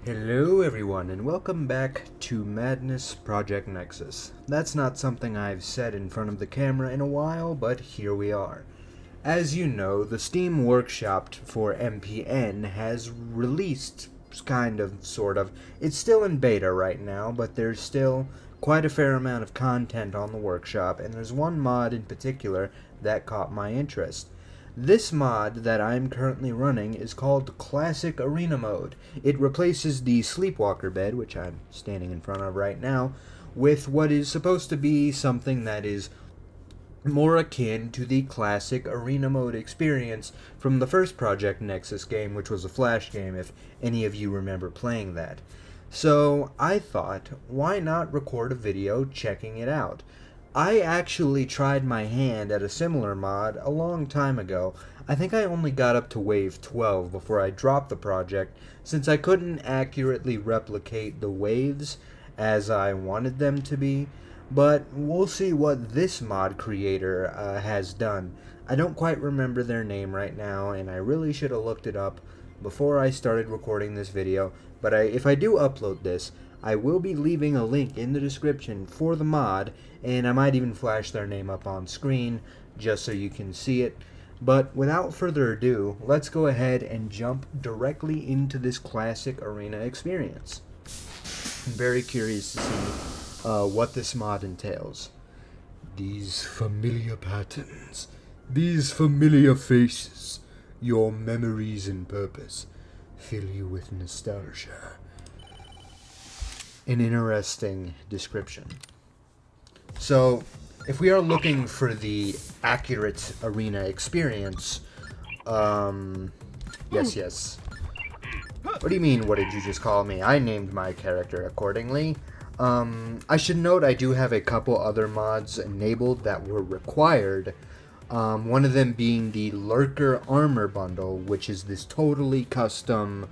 Hello everyone, and welcome back to Madness Project Nexus. That's not something I've said in front of the camera in a while, but here we are. As you know, the Steam Workshop for MPN has released, kind of, sort of. It's still in beta right now, but there's still quite a fair amount of content on the workshop, and there's one mod in particular that caught my interest. This mod that I'm currently running is called Classic Arena Mode. It replaces the Sleepwalker bed, which I'm standing in front of right now, with what is supposed to be something that is more akin to the classic Arena Mode experience from the first Project Nexus game, which was a Flash game, if any of you remember playing that. So I thought, why not record a video checking it out? I actually tried my hand at a similar mod a long time ago. I think I only got up to wave 12 before I dropped the project, since I couldn't accurately replicate the waves as I wanted them to be. But we'll see what this mod creator has done. I don't quite remember their name right now, and I really should have looked it up before I started recording this video. But if I do upload this, I will be leaving a link in the description for the mod, and I might even flash their name up on screen just so you can see it. But without further ado, let's go ahead and jump directly into this classic arena experience. I'm very curious to see what this mod entails. These familiar patterns, these familiar faces, your memories and purpose fill you with nostalgia. An interesting description. So, if we are looking for the accurate arena experience, yes. What do you mean, what did you just call me? I named my character accordingly. I should note I do have a couple other mods enabled that were required. One of them being the Lurker Armor Bundle, which is this totally custom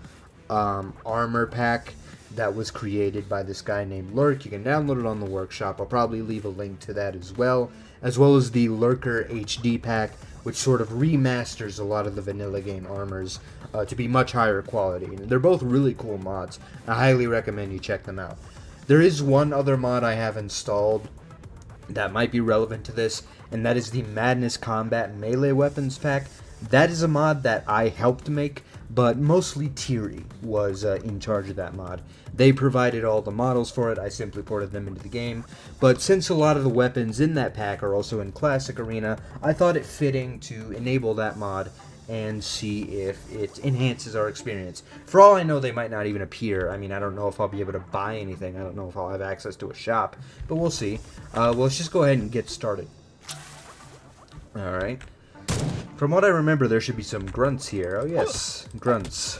armor pack that was created by this guy named Lurk. You can download it on the workshop. I'll probably leave a link to that as well as the Lurker HD pack, which sort of remasters a lot of the vanilla game armors to be much higher quality. And they're both really cool mods. I highly recommend you check them out. There is one other mod I have installed that might be relevant to this, and that is the Madness Combat Melee Weapons pack. That is a mod that I helped make, but mostly Thierry was in charge of that mod. They provided all the models for it, I simply ported them into the game, but since a lot of the weapons in that pack are also in Classic Arena, I thought it fitting to enable that mod and see if it enhances our experience. For all I know, they might not even appear. I mean, I don't know if I'll be able to buy anything, I don't know if I'll have access to a shop, but we'll see. Well, let's just go ahead and get started. Alright. From what I remember, there should be some grunts here. Oh yes, grunts.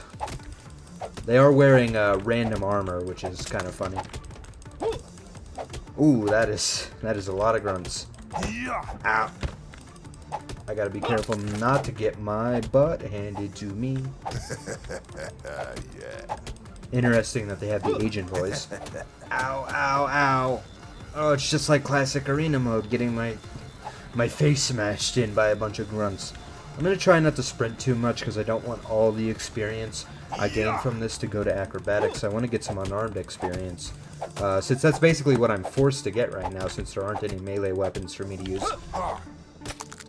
They are wearing random armor, which is kind of funny. Ooh, that is a lot of grunts. Ow. I gotta be careful not to get my butt handed to me. Interesting that they have the agent voice. Ow, ow, ow. Oh, it's just like classic arena mode, getting my face smashed in by a bunch of grunts. I'm going to try not to sprint too much because I don't want all the experience I gain from this to go to acrobatics. I want to get some unarmed experience. Since that's basically what I'm forced to get right now, since there aren't any melee weapons for me to use.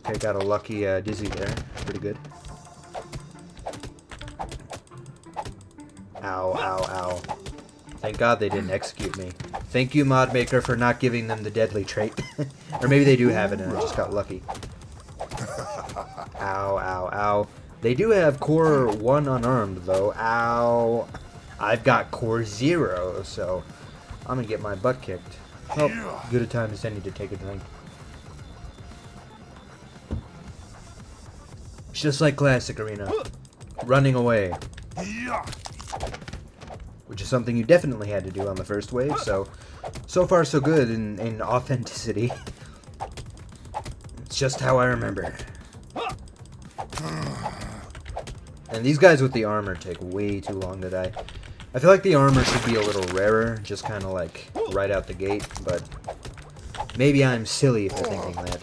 Okay, got a lucky dizzy there. Pretty good. Ow, ow, ow. Thank God they didn't execute me. Thank you, mod maker, for not giving them the deadly trait. Or maybe they do have it and I just got lucky. Ow, ow, ow. They do have core 1 unarmed, though. Ow. I've got core 0, so I'm gonna get my butt kicked. Oh, good a time as any to take a drink. It's just like classic arena. Running away. Which is something you definitely had to do on the first wave, so far so good in authenticity. It's just how I remember it. And these guys with the armor take way too long to die. I feel like the armor should be a little rarer, just kind of like right out the gate, but maybe I'm silly for thinking that.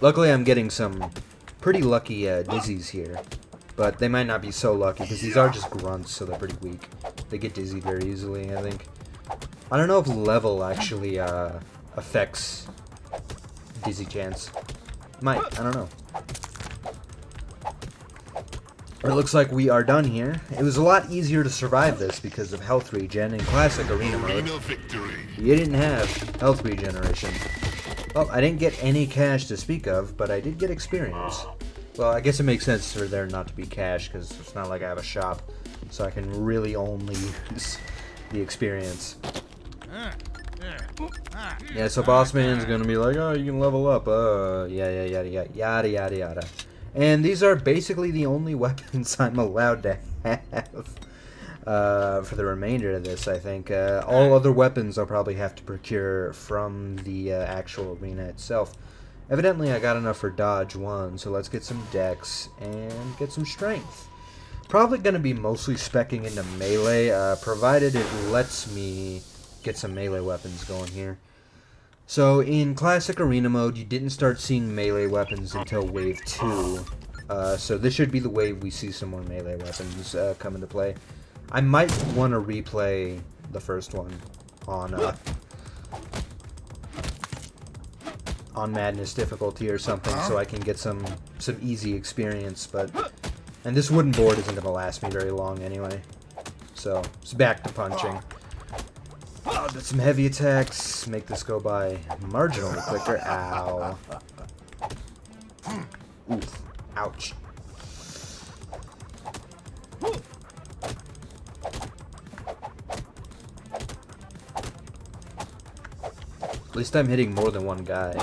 Luckily I'm getting some pretty lucky dizzies here. But they might not be so lucky, because these are just grunts, so they're pretty weak. They get dizzy very easily, I think. I don't know if level actually affects dizzy chance. Might, I don't know. It looks like we are done here. It was a lot easier to survive this because of health regen in classic arena mode. You didn't have health regeneration. Well, I didn't get any cash to speak of, but I did get experience. Well, I guess it makes sense for there not to be cash, because it's not like I have a shop, so I can really only use the experience. Yeah, so Boss Man's gonna be like, oh, you can level up, yada yada yada. And these are basically the only weapons I'm allowed to have for the remainder of this, I think. All other weapons I'll probably have to procure from the actual arena itself. Evidently, I got enough for Dodge 1, so let's get some Dex and get some Strength. Probably going to be mostly speccing into melee, provided it lets me get some melee weapons going here. So, in Classic Arena mode, you didn't start seeing melee weapons until Wave 2. So this should be the wave we see some more melee weapons come into play. I might want to replay the first one on Madness difficulty or something, so I can get some easy experience, and this wooden board isn't going to last me very long anyway. So, it's back to punching. Oh, did some heavy attacks, make this go by marginally quicker. Ow. Oof. Ouch. At least I'm hitting more than one guy.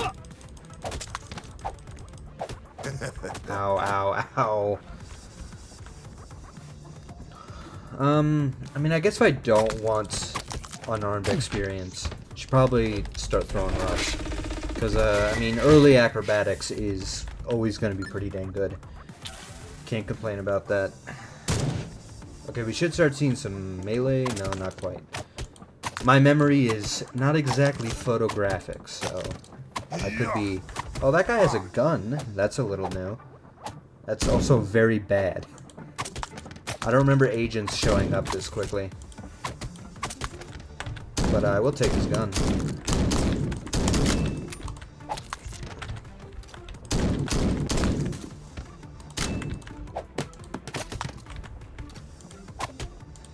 Ow, ow, ow. I mean, I guess if I don't want unarmed experience, I should probably start throwing rush. Because, I mean, early acrobatics is always going to be pretty dang good. Can't complain about that. Okay, we should start seeing some melee. No, not quite. My memory is not exactly photographic, so I could be... Oh, that guy has a gun. That's a little new. That's also very bad. I don't remember agents showing up this quickly. But I will take his gun.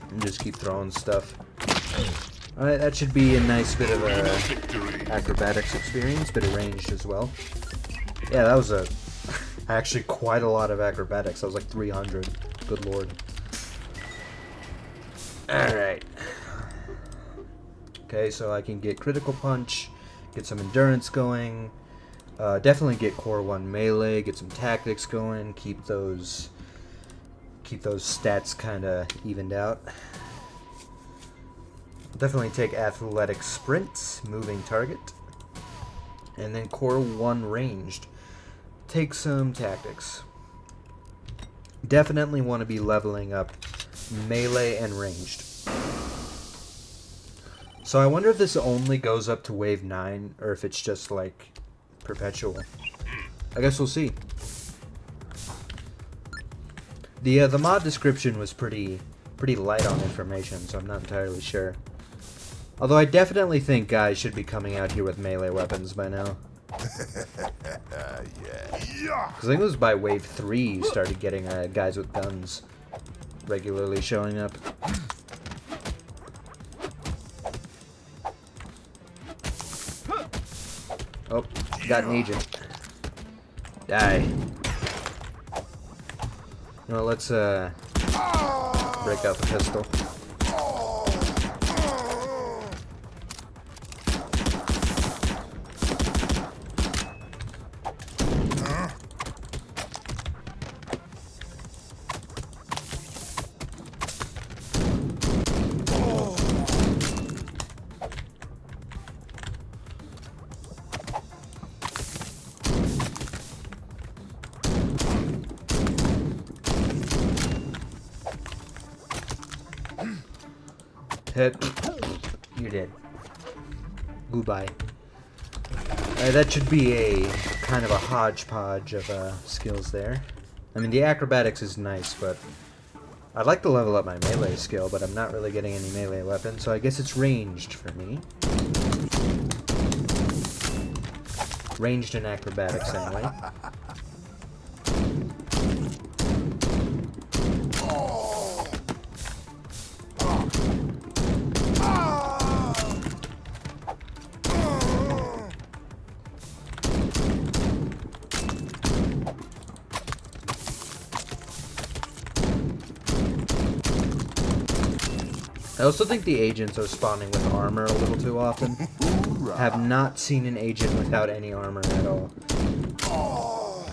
And just keep throwing stuff. Alright, that should be a nice bit of a acrobatics experience, bit of ranged as well. Yeah, that was actually quite a lot of acrobatics. That was like 300. Good lord. Alright. Okay, so I can get critical punch, get some endurance going, definitely get core 1 melee, get some tactics going, keep those stats kind of evened out. Definitely take athletic sprints, moving target, and then core 1 ranged. Take some tactics. Definitely want to be leveling up melee and ranged. So I wonder if this only goes up to wave 9, or if it's just like perpetual. I guess we'll see. The mod description was pretty light on information, so I'm not entirely sure. Although I definitely think guys should be coming out here with melee weapons by now. Because I think it was by wave 3 you started getting guys with guns regularly showing up. Oh, got an agent. Die. You know, let's break out the pistol. Hit. You're dead. Goodbye. That should be a kind of a hodgepodge of skills there. I mean, the acrobatics is nice, but I'd like to level up my melee skill, but I'm not really getting any melee weapons, so I guess it's ranged for me. Ranged and acrobatics, anyway. I also think the agents are spawning with armor a little too often. Have not seen an agent without any armor at all.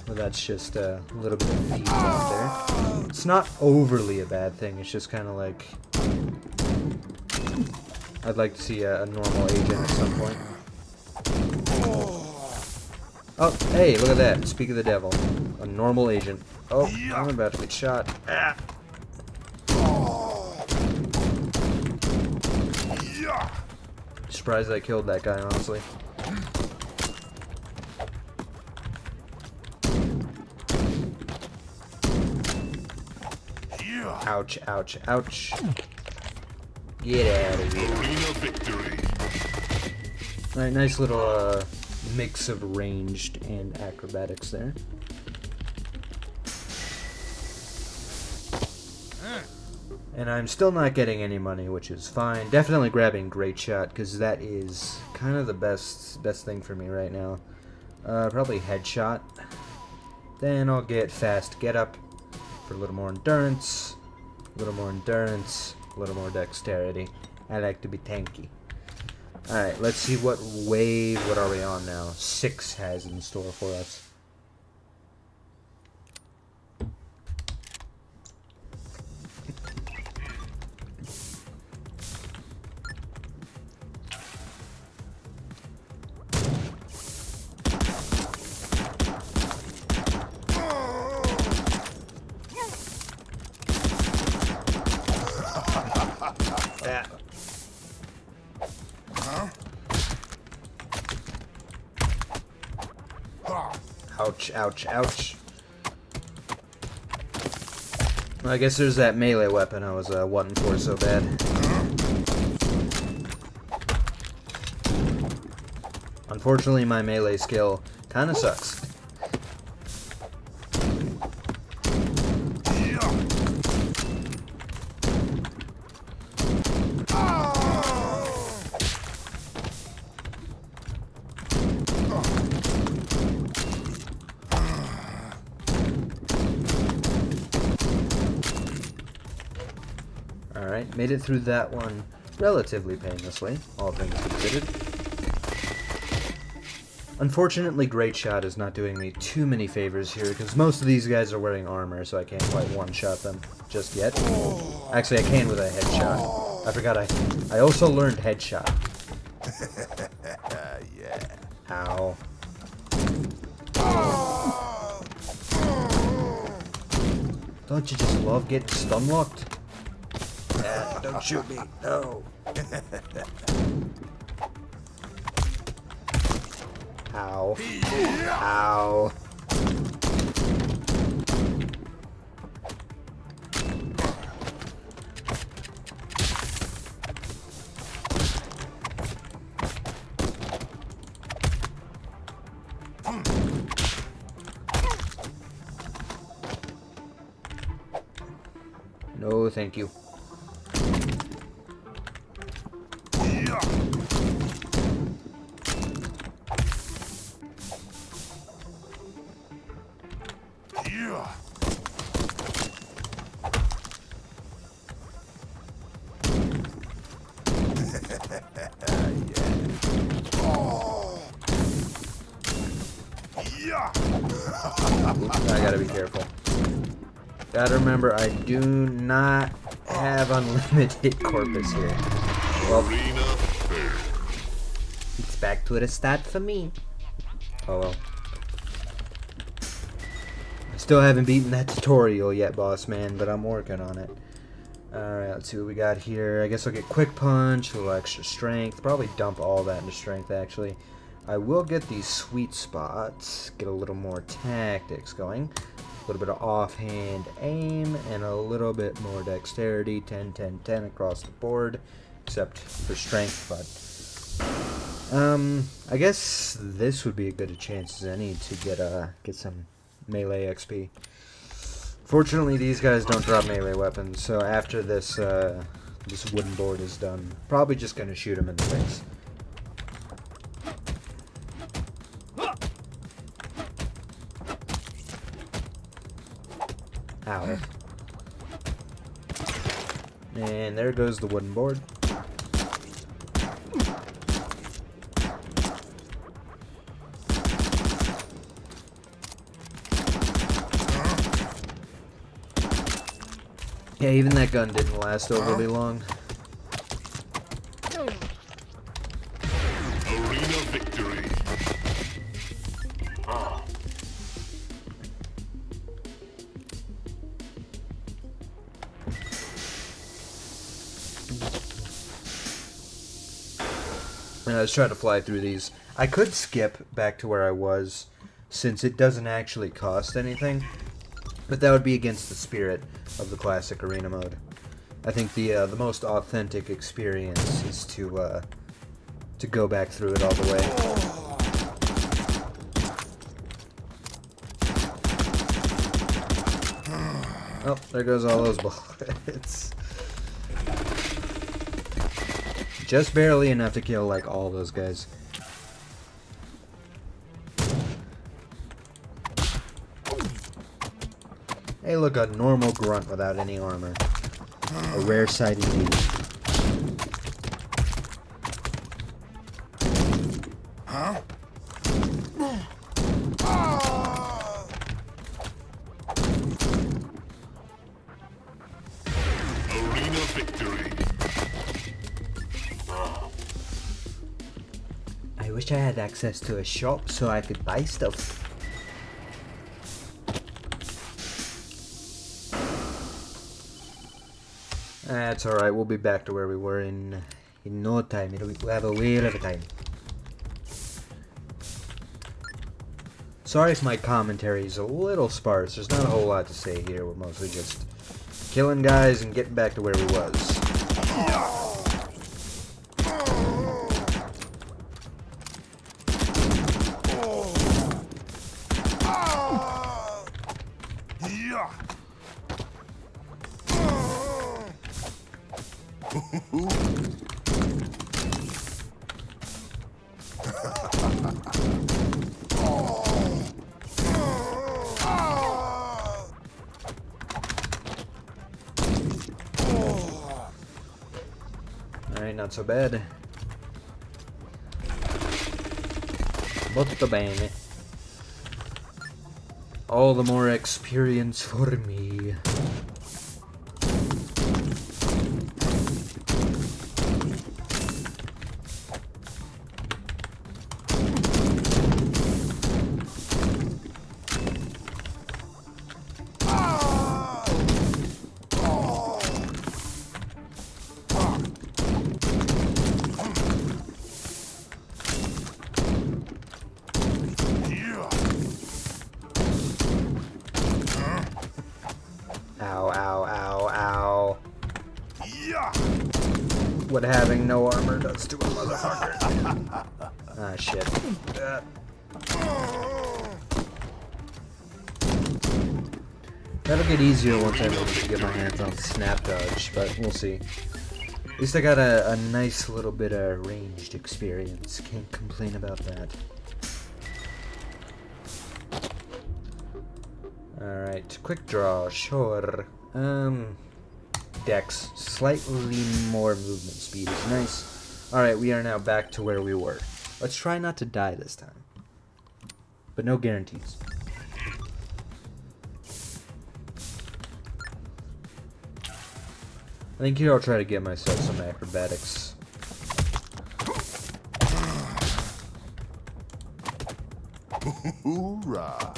Well, that's just a little bit of thieves out there. It's not overly a bad thing, it's just kind of like... I'd like to see a normal agent at some point. Oh, hey, look at that. Speak of the devil. A normal agent. Oh, I'm about to get shot. Ah. Surprised I killed that guy, honestly. Ouch, ouch, ouch. Get out of here. Alright, nice little mix of ranged and acrobatics there. And I'm still not getting any money, which is fine. Definitely grabbing Great Shot, because that is kind of the best thing for me right now. Probably Headshot. Then I'll get Fast Get Up for a little more endurance. A little more endurance. A little more dexterity. I like to be tanky. Alright, let's see what wave, what are we on now? 6 has in store for us. Ouch, ouch, ouch. Well, I guess there's that melee weapon I was wanting for so bad. Unfortunately, my melee skill kinda sucks. Alright, made it through that one relatively painlessly, all things considered. Unfortunately, Great Shot is not doing me too many favors here, because most of these guys are wearing armor, so I can't quite one-shot them just yet. Actually, I can with a headshot. I forgot I also learned headshot. Yeah. Ow. Don't you just love getting stun-locked? Don't shoot me, no. Ow. Ow. No, thank you. I gotta be careful. Gotta remember, I do not have unlimited corpus here. Well, it's back to the start for me. Oh well. I still haven't beaten that tutorial yet, boss man, but I'm working on it. Alright, let's see what we got here. I guess I'll get Quick Punch, a little extra strength. Probably dump all that into strength, actually. I will get these sweet spots, get a little more tactics going. little bit of offhand aim, and a little bit more dexterity. 10, 10, 10 across the board, except for strength, but I guess this would be a good a chance as any to get some melee XP. Fortunately, these guys don't drop melee weapons, so after this this wooden board is done, probably just gonna shoot him in the face. Ow. And there goes the wooden board. Yeah, even that gun didn't last overly long. Arena victory. And I was trying to fly through these. I could skip back to where I was, since it doesn't actually cost anything, but that would be against the spirit of the classic arena mode. I think the most authentic experience is to go back through it all the way. Oh, there goes all those bullets. Just barely enough to kill, like, all those guys. Hey, look, a normal grunt without any armor. A rare sight indeed. Huh? Arena victory. I wish I had access to a shop so I could buy stuff. That's alright, we'll be back to where we were in no time. We'll have a whale of a time. Sorry if my commentary is a little sparse. There's not a whole lot to say here. We're mostly just killing guys and getting back to where we was. Alright, not so bad. Molto bene. All the more experience for me. Ow, ow, ow, ow. What having no armor does to a motherfucker. Ah, shit. That'll get easier once I'm able to get my hands on snap dodge, but we'll see. At least I got a nice little bit of ranged experience. Can't complain about that. Alright, quick draw, sure. Dex, slightly more movement speed is nice. Alright, we are now back to where we were. Let's try not to die this time. But no guarantees. I think here I'll try to get myself some acrobatics. Hoorah!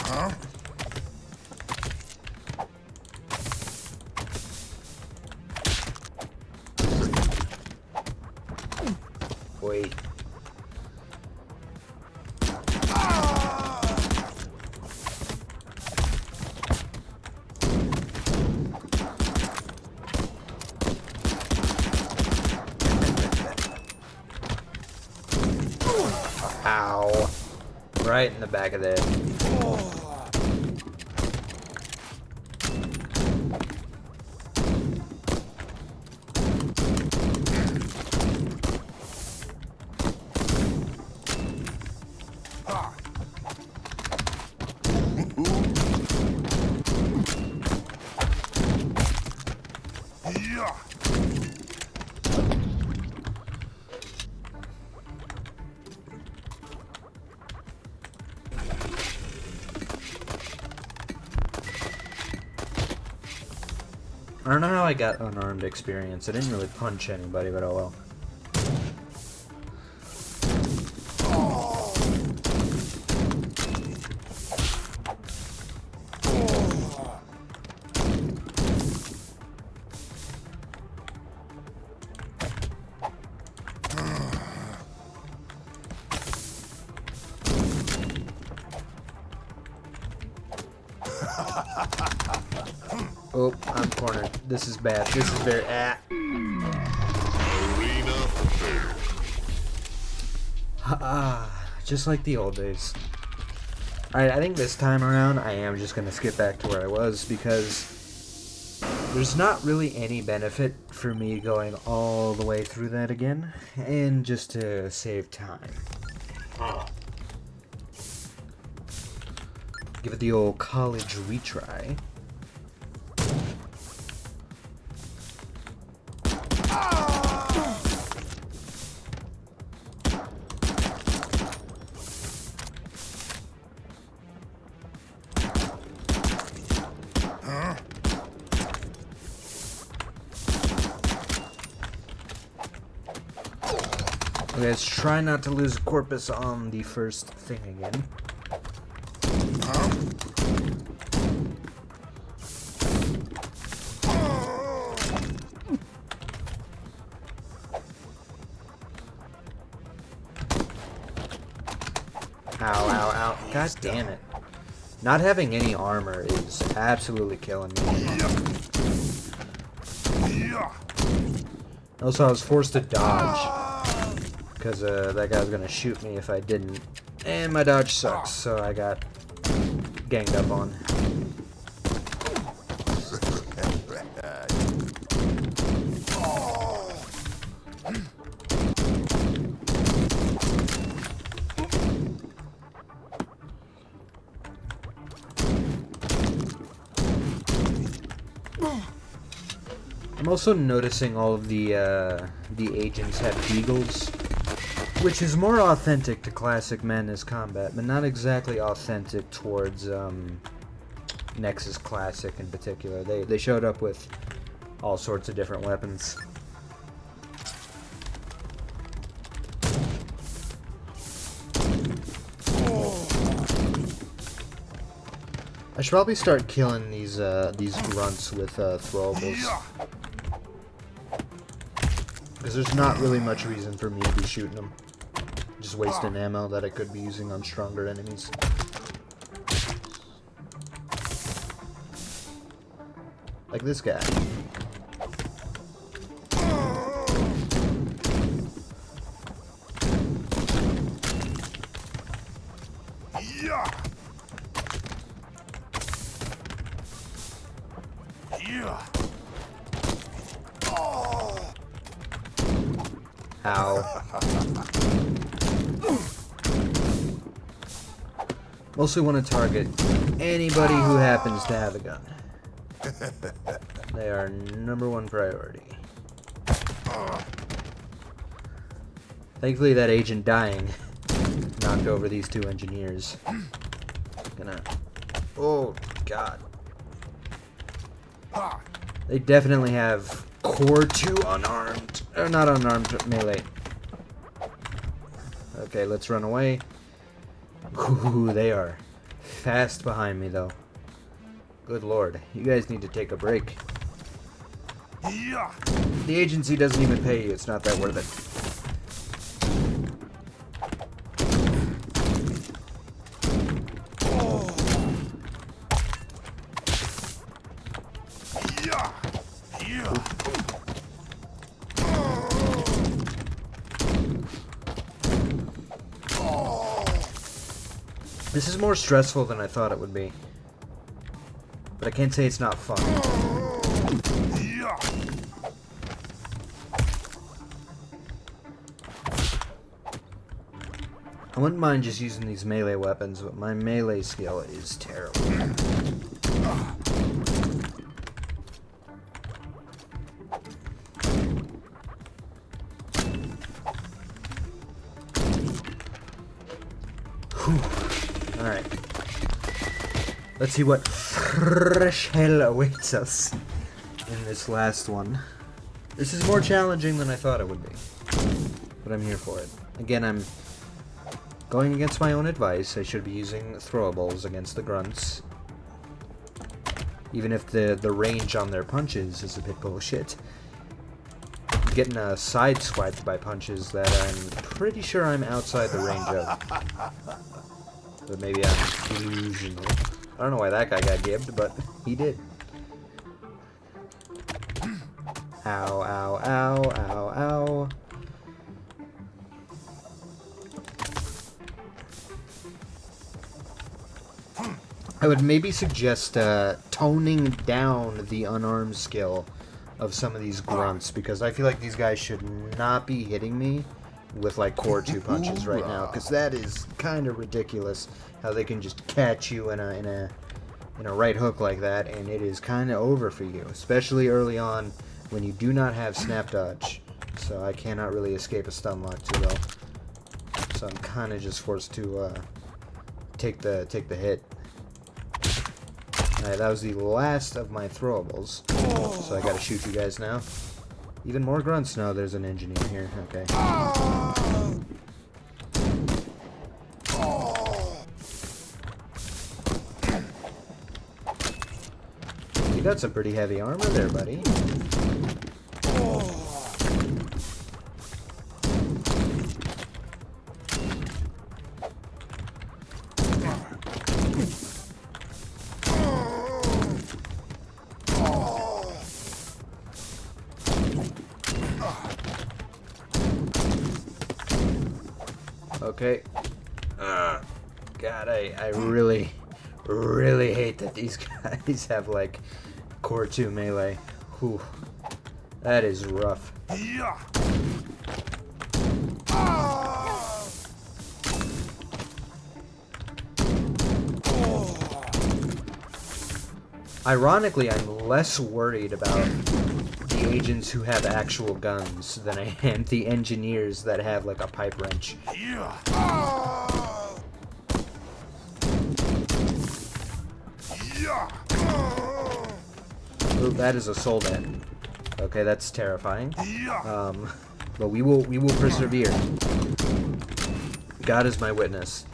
Huh? Wait. Ow. Right in the back of the head. I don't know how I got unarmed experience. I didn't really punch anybody, but oh well. Oh, I'm cornered. This is bad. This is very... Arena fair. Just like the old days. Alright, I think this time around I am just going to skip back to where I was because there's not really any benefit for me going all the way through that again, and just to save time. Give it the old college retry. Okay, let's try not to lose Corpus on the first thing again. Ow, ow, ow. God damn it. Not having any armor is absolutely killing me. Also, I was forced to dodge because that guy was going to shoot me if I didn't. And my dodge sucks, so I got ganged up on. I'm also noticing all of the agents have deagles, which is more authentic to classic Madness combat, but not exactly authentic towards Nexus Classic in particular. They showed up with all sorts of different weapons. I should probably start killing these grunts with throwables. Because there's not really much reason for me to be shooting them. Just wasting ammo that I could be using on stronger enemies. Like this guy. Ow. Mostly want to target anybody who happens to have a gun. They are #1 priority. Thankfully that agent dying knocked over these 2 engineers. Oh god. They definitely have Core 2 unarmed. Or not unarmed, melee. Okay, let's run away. Ooh, they are fast behind me, though. Good lord. You guys need to take a break. The agency doesn't even pay you. It's not that worth it. This is more stressful than I thought it would be. But I can't say it's not fun. I wouldn't mind just using these melee weapons, but my melee skill is terrible. Alright. Let's see what fresh hell awaits us in this last one. This is more challenging than I thought it would be. But I'm here for it. Again, I'm going against my own advice. I should be using throwables against the grunts. Even if the range on their punches is a bit bullshit. I'm getting sideswiped by punches that I'm pretty sure I'm outside the range of. But maybe I'm delusional. I don't know why that guy got gibbed, but he did. Ow, ow, ow, ow, ow. I would maybe suggest toning down the unarmed skill of some of these grunts, because I feel like these guys should not be hitting me with like core 2 punches right now, because that is kind of ridiculous how they can just catch you in a right hook like that, and it is kind of over for you, especially early on when you do not have snap dodge. So I cannot really escape a stun lock too well, so I'm kind of just forced to take the hit. Alright, that was the last of my throwables, so I gotta shoot you guys now. Even more grunts? No, there's an engineer here. Okay. You got some pretty heavy armor there, buddy. Okay. God, I really hate that these guys have, like, core 2 melee. Whew. That is rough. Ironically, I'm less worried about the agents who have actual guns than I am the engineers that have like a pipe wrench. Ooh, that is a soldat. Okay, that's terrifying. But we will persevere. God is my witness.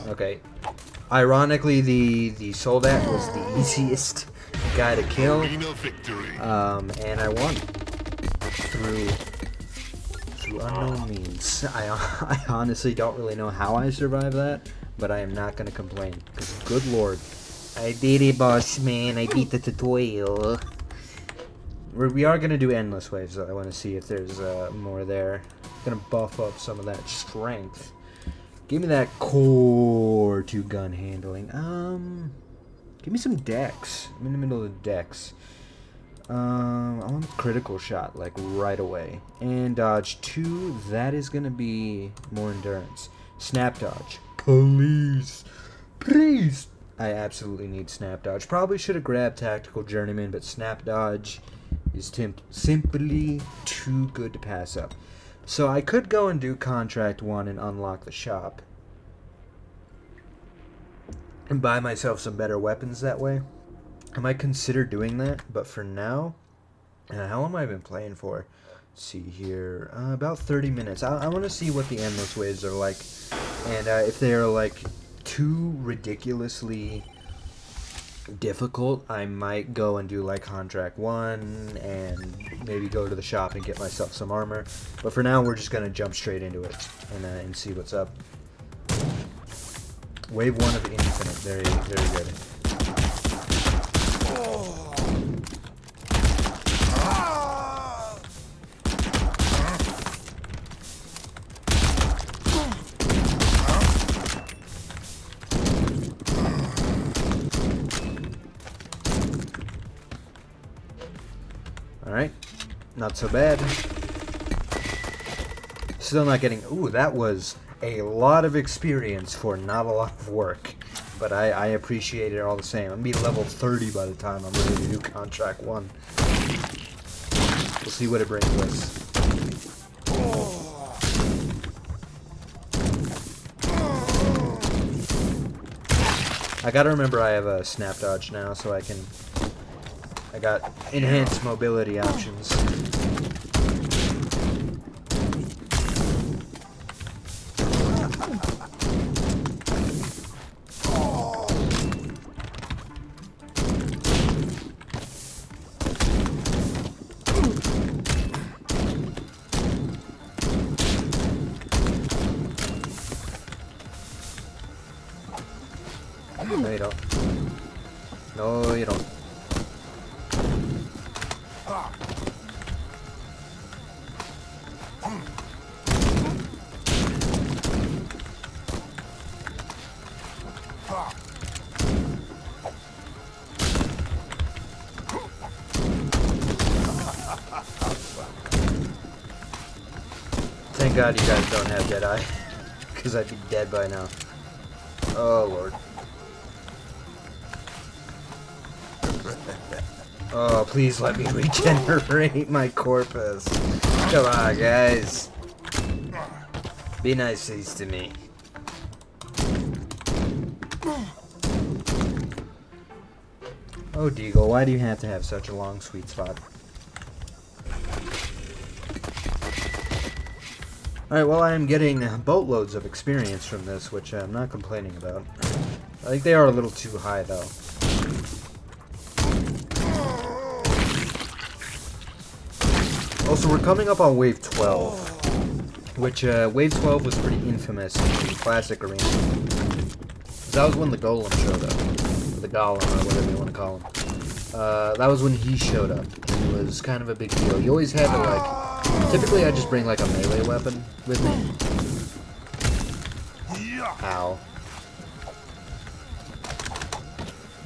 Okay. Ironically, the soldat was the easiest guy to kill, and I won through unknown means. I honestly don't really know how I survived that, but I am not going to complain, because good lord, I did it, boss man. I beat the tutorial. We are going to do endless waves, though. I want to see if there's more there. Going to buff up some of that strength. Give me that core 2 gun handling. Give me some dex. I'm in the middle of the dex. I want critical shot, like, right away. And dodge 2, that is gonna be more endurance. Snap dodge. Please. Please. I absolutely need snap dodge. Probably should have grabbed tactical journeyman, but snap dodge is simply too good to pass up. So I could go and do contract 1 and unlock the shop and buy myself some better weapons that way. I might consider doing that, but for now, how long have I been playing for? Let's see here, about 30 minutes. I want to see what the endless waves are like, and if they are like too ridiculously difficult, I might go and do like contract 1 and maybe go to the shop and get myself some armor. But for now, we're just gonna jump straight into it and see what's up. Wave 1 of infinite, very good. Not so bad. Still not getting... Ooh, that was a lot of experience for not a lot of work. But I appreciate it all the same. I'm going to be level 30 by the time I'm ready to do Contract 1. We'll see what it brings us. I gotta remember I have a snap dodge now, so I got enhanced mobility options. No, you don't. No, you don't. Thank God you guys don't have Deadeye, because I'd be dead by now. Oh, Lord. Oh, please let me regenerate my corpus. Come on, guys. Be nice to me. Oh, Deagle, why do you have to have such a long sweet spot? Alright, well, I am getting boatloads of experience from this, which I'm not complaining about. I think they are a little too high, though. Also, we're coming up on Wave 12, which, Wave 12 was pretty infamous in the Classic Arena. That was when the Golem showed up. Or the Golem, or whatever you want to call him. That was when he showed up. It was kind of a big deal. You always had to, like... Typically, I just bring, like, a melee weapon with me. Ow.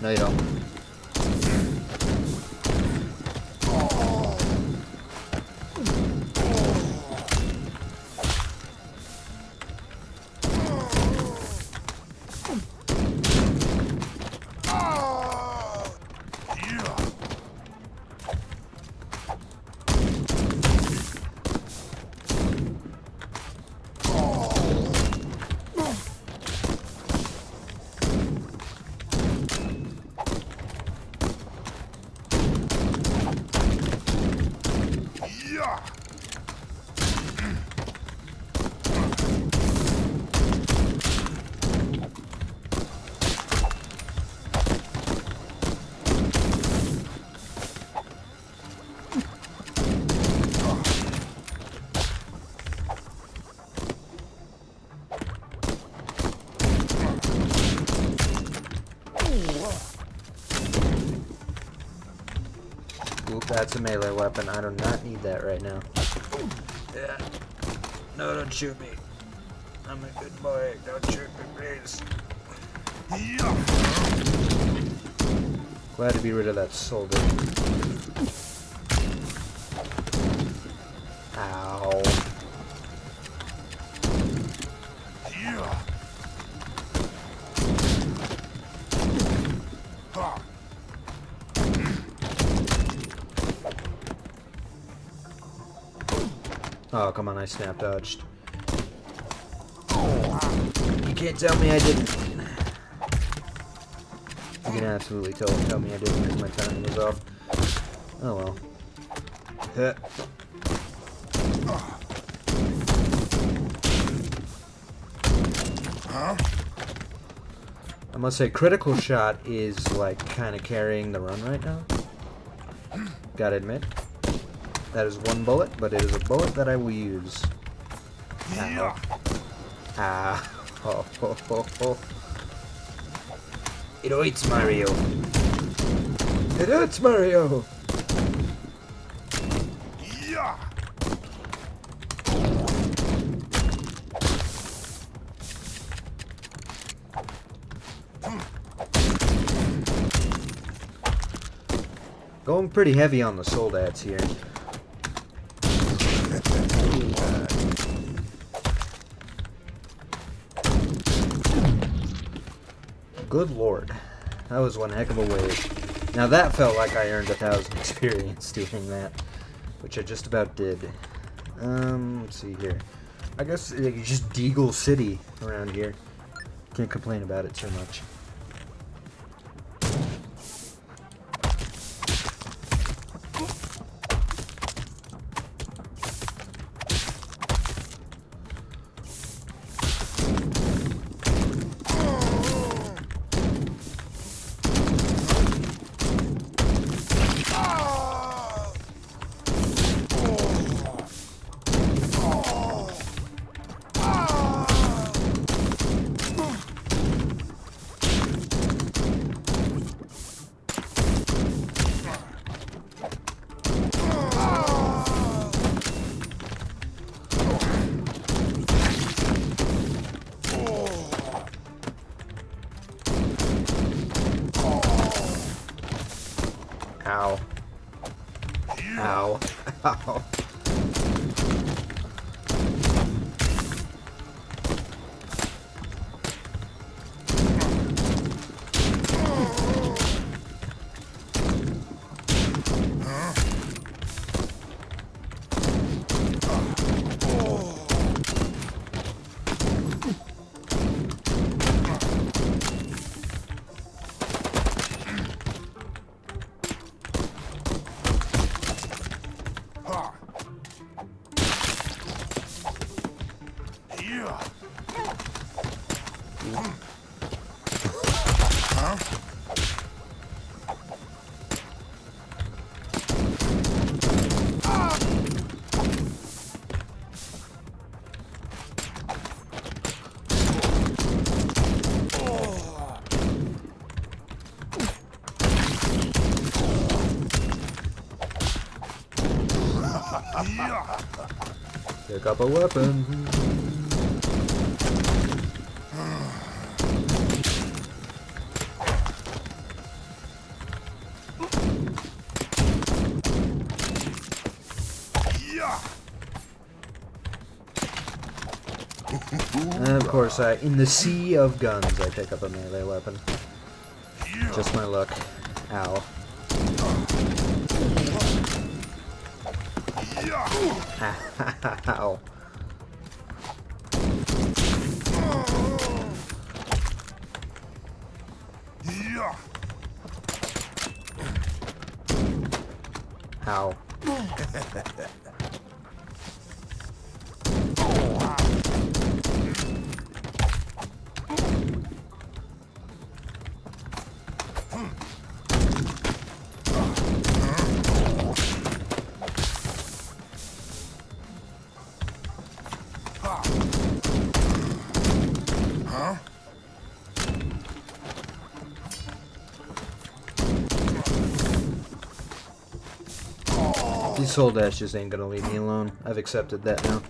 No, you don't. Oop, that's a melee weapon. I do not need that right now. Yeah. No, don't shoot me. I'm a good boy. Don't shoot me, please. Glad to be rid of that soldier. Ow. Oh, come on, I snap dodged. You can't tell me I didn't. You can absolutely tell me I didn't because my timing was off. Oh well. I must say, Critical Shot is like kind of carrying the run right now. Gotta admit. That is one bullet, but it is a bullet that I will use. Ow. Ah. Oh, oh, oh, oh. It hurts, Mario. It hurts, Mario. Going pretty heavy on the soldats here. Good lord. That was one heck of a wave. Now that felt like I earned 1,000 experience doing that, which I just about did. Let's see here. I guess it's just Deagle City around here. Can't complain about it so much. Ow. Ow. Ow. Pick up a weapon. And of course, in the sea of guns, I pick up a melee weapon. Just my luck. Ow. Ow. Ow. These soul dashes ain't gonna leave me alone. I've accepted that now.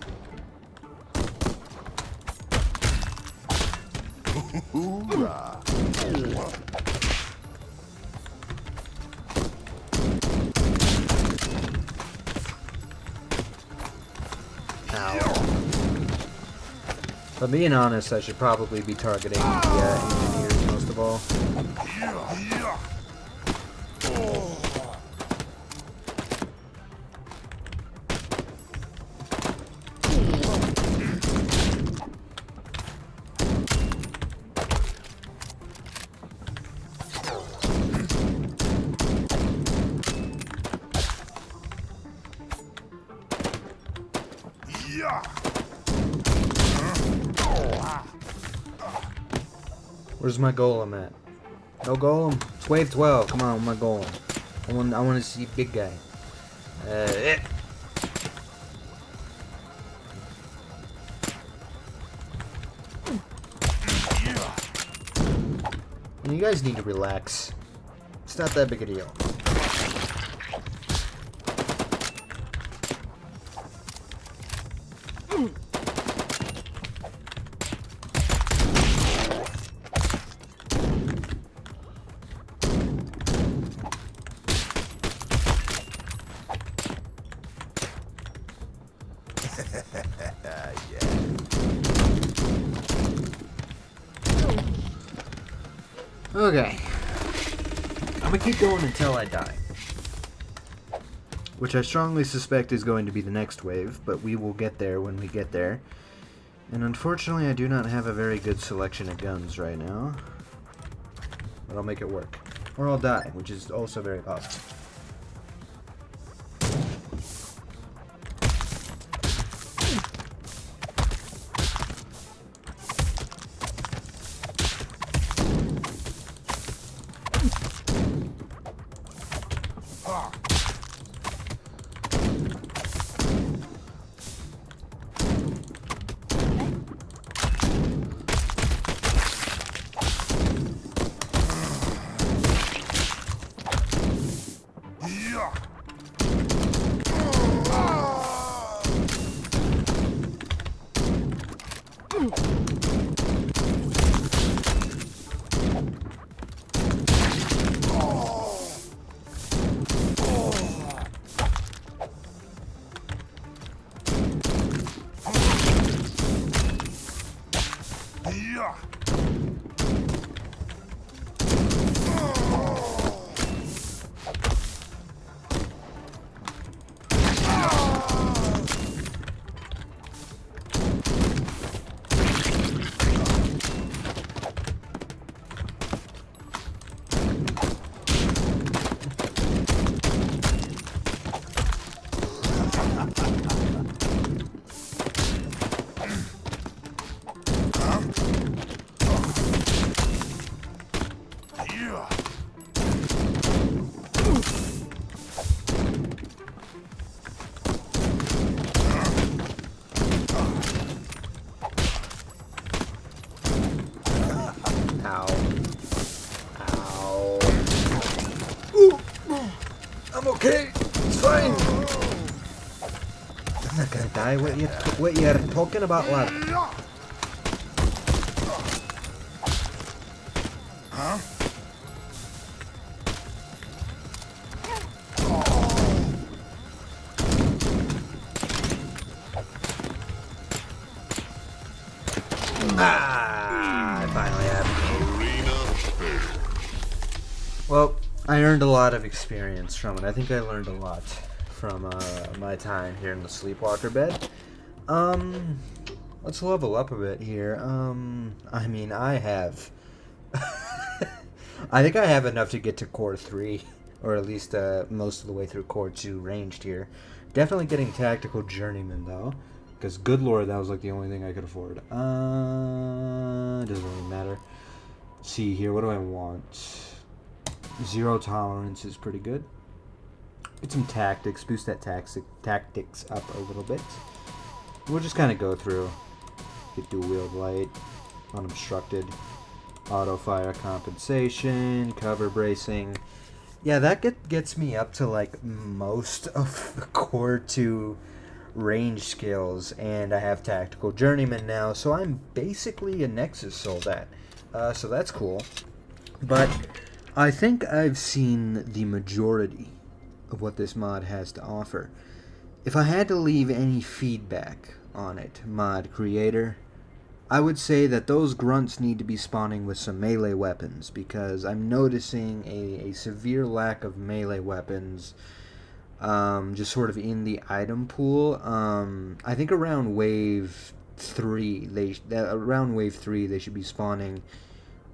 Ow. But being honest, I should probably be targeting the engineers most of all. Where's my golem at? No golem? It's wave 12. Come on, my golem. I want to see big guy. And you guys need to relax. It's not that big a deal. Okay. I'm gonna keep going until I die. Which I strongly suspect is going to be the next wave, but we will get there when we get there. And unfortunately, I do not have a very good selection of guns right now. But I'll make it work. Or I'll die, which is also very possible. I'm okay. It's fine. I'm not gonna die. What you're talking about, lad? Huh? I finally have. Arena failed. Well, I earned a lot of experience from it. I think I learned a lot from my time here in the Sleepwalker bed. Let's level up a bit here. I mean, I have... I think I have enough to get to Core 3, or at least most of the way through Core 2 ranged here. Definitely getting Tactical Journeyman, though, because good lord, that was like the only thing I could afford. It doesn't really matter. Let's see here, what do I want? Zero tolerance is pretty good. Get some tactics, boost that tactics up a little bit. We'll just kind of go through. Get dual wield light, unobstructed, auto fire compensation, cover bracing. Yeah, that gets me up to like most of the Core 2 range skills, and I have Tactical Journeyman now, so I'm basically a Nexus soldat. So that's cool. But I think I've seen the majority of what this mod has to offer. If I had to leave any feedback on it, mod creator, I would say that those grunts need to be spawning with some melee weapons, because I'm noticing a severe lack of melee weapons just sort of in the item pool. I think around wave 3 they should be spawning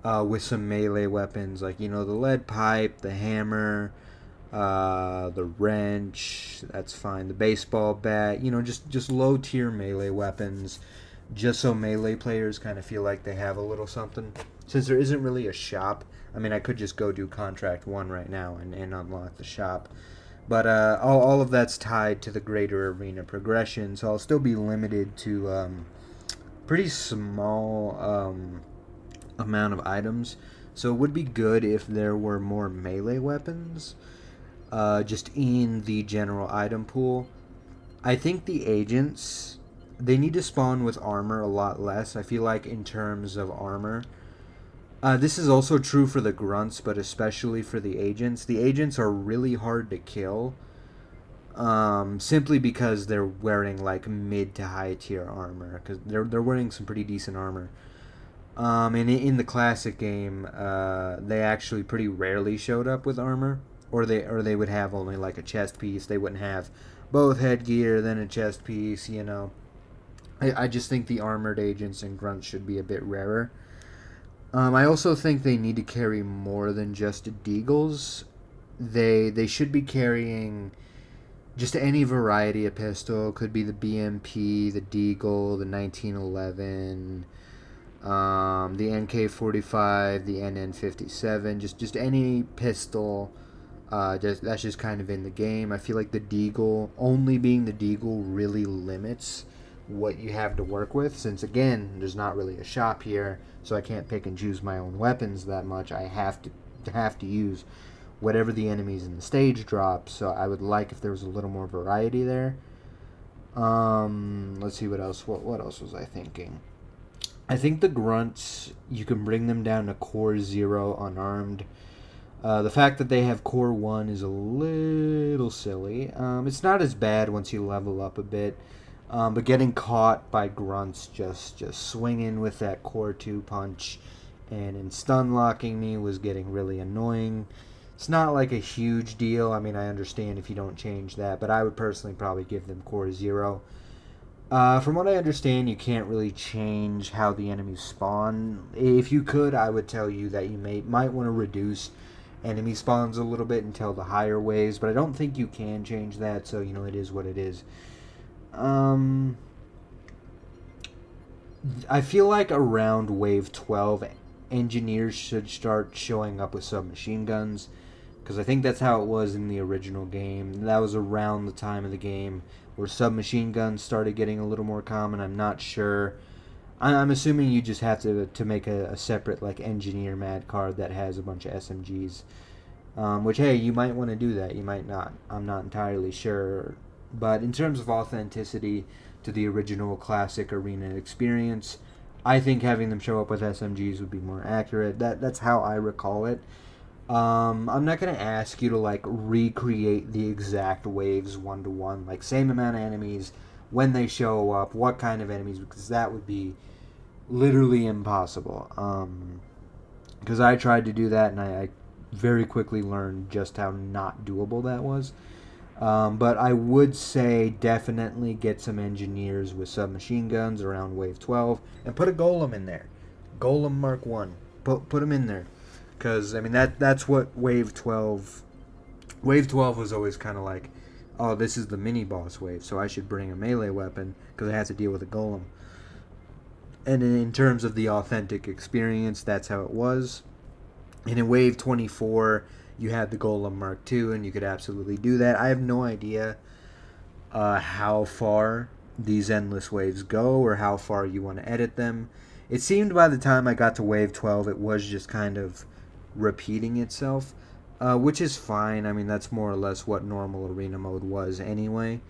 with some melee weapons, like, you know, the lead pipe, the hammer, the wrench, that's fine, the baseball bat, you know, just low tier melee weapons, just so melee players kind of feel like they have a little something. Since there isn't really a shop, I mean, I could just go do Contract 1 right now and unlock the shop. But all of that's tied to the greater arena progression, so I'll still be limited to pretty small amount of items. So it would be good if there were more melee weapons just in the general item pool. I think the agents, they need to spawn with armor a lot less. I feel like in terms of armor, this is also true for the grunts, but especially for the agents. The agents are really hard to kill, simply because they're wearing like mid to high tier armor, because they're wearing some pretty decent armor. And in the classic game, they actually pretty rarely showed up with armor, or they would have only like a chest piece. They wouldn't have both headgear, then a chest piece. I just think the armored agents and grunts should be a bit rarer. I also think they need to carry more than just deagles. They should be carrying just any variety of pistol. Could be the BMP, the Deagle, the 1911, the NK45, the NN57, just any pistol. That's just kind of in the game. I feel like the Deagle, only being the Deagle, really limits what you have to work with. Since again, there's not really a shop here, so I can't pick and choose my own weapons that much. I have to use whatever the enemies in the stage drop. So I would like if there was a little more variety there. Let's see what else. What else was I thinking? I think the grunts, you can bring them down to core 0 unarmed. The fact that they have core 1 is a little silly. It's not as bad once you level up a bit. But getting caught by grunts just swinging with that core 2 punch and stun locking me was getting really annoying. It's not like a huge deal. I mean, I understand if you don't change that, but I would personally probably give them core 0. From what I understand, you can't really change how the enemies spawn. If you could, I would tell you that you might want to reduce enemy spawns a little bit until the higher waves, but I don't think you can change that, so, it is what it is. I feel like around wave 12, engineers should start showing up with submachine guns, because I think that's how it was in the original game. That was around the time of the game where submachine guns started getting a little more common. I'm not sure. I'm assuming you just have to make a separate like engineer mad card that has a bunch of SMGs. Which, hey, you might want to do that. You might not. I'm not entirely sure. But in terms of authenticity to the original classic arena experience, I think having them show up with SMGs would be more accurate. That's how I recall it. I'm not going to ask you to like recreate the exact waves 1-to-1, like same amount of enemies when they show up, what kind of enemies, because that would be literally impossible. Because I tried to do that and I very quickly learned just how not doable that was. But I would say definitely get some engineers with submachine guns around wave 12 and put a golem in there. Golem Mark 1. Put them in there. Because, I mean, that's what Wave 12... Wave 12 was always kind of like, oh, this is the mini-boss wave, so I should bring a melee weapon because I have to deal with a golem. And in terms of the authentic experience, that's how it was. And in Wave 24, you had the Golem Mark II, and you could absolutely do that. I have no idea how far these endless waves go or how far you want to edit them. It seemed by the time I got to Wave 12, it was just kind of repeating itself, which is fine. I mean, that's more or less what normal arena mode was anyway.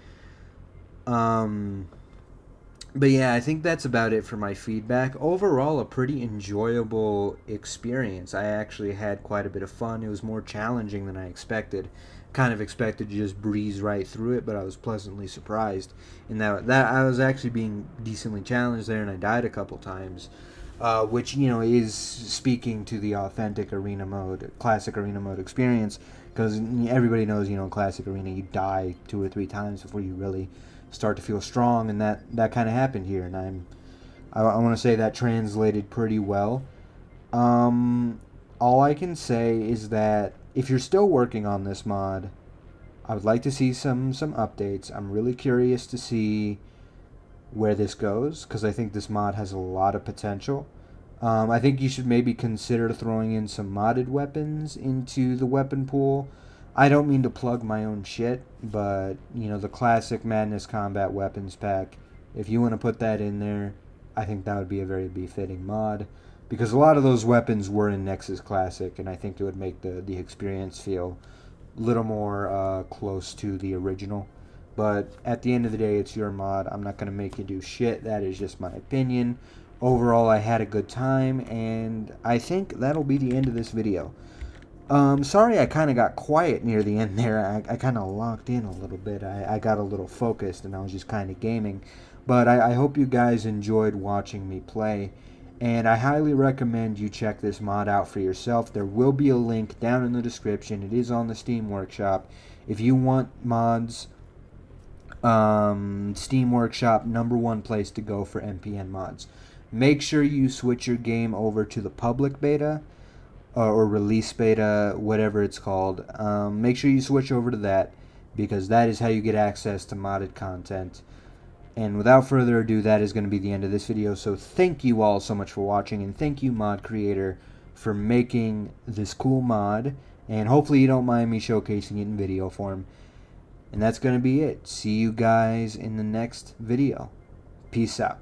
But yeah, I think that's about it for my feedback. Overall, a pretty enjoyable experience. I actually had quite a bit of fun. It was more challenging than I expected. Kind of expected to just breeze right through it, but I was pleasantly surprised in that I was actually being decently challenged there, and I died a couple times. Which, is speaking to the authentic arena mode, classic arena mode experience, because everybody knows, classic arena, you die 2 or 3 times before you really start to feel strong, and that kind of happened here, and I want to say that translated pretty well. All I can say is that if you're still working on this mod, I would like to see some updates. I'm really curious to see where this goes, because I think this mod has a lot of potential. I think you should maybe consider throwing in some modded weapons into the weapon pool. I don't mean to plug my own shit, but, the classic Madness Combat Weapons pack, if you want to put that in there, I think that would be a very befitting mod. Because a lot of those weapons were in Nexus Classic, and I think it would make the experience feel a little more close to the original. But at the end of the day, it's your mod. I'm not going to make you do shit. That is just my opinion. Overall, I had a good time, and I think that'll be the end of this video. Sorry I kind of got quiet near the end there. I kind of locked in a little bit. I got a little focused, and I was just kind of gaming. But I hope you guys enjoyed watching me play. and I highly recommend you check this mod out for yourself. There will be a link down in the description. It is on the Steam Workshop. If you want mods, Steam Workshop, #1 place to go for MPN mods. Make sure you switch your game over to the public beta or release beta, whatever it's called. Make sure you switch over to that, because that is how you get access to modded content. And without further ado, that is going to be the end of this video. So thank you all so much for watching, and thank you, mod creator, for making this cool mod. And hopefully you don't mind me showcasing it in video form. And that's going to be it. See you guys in the next video. Peace out.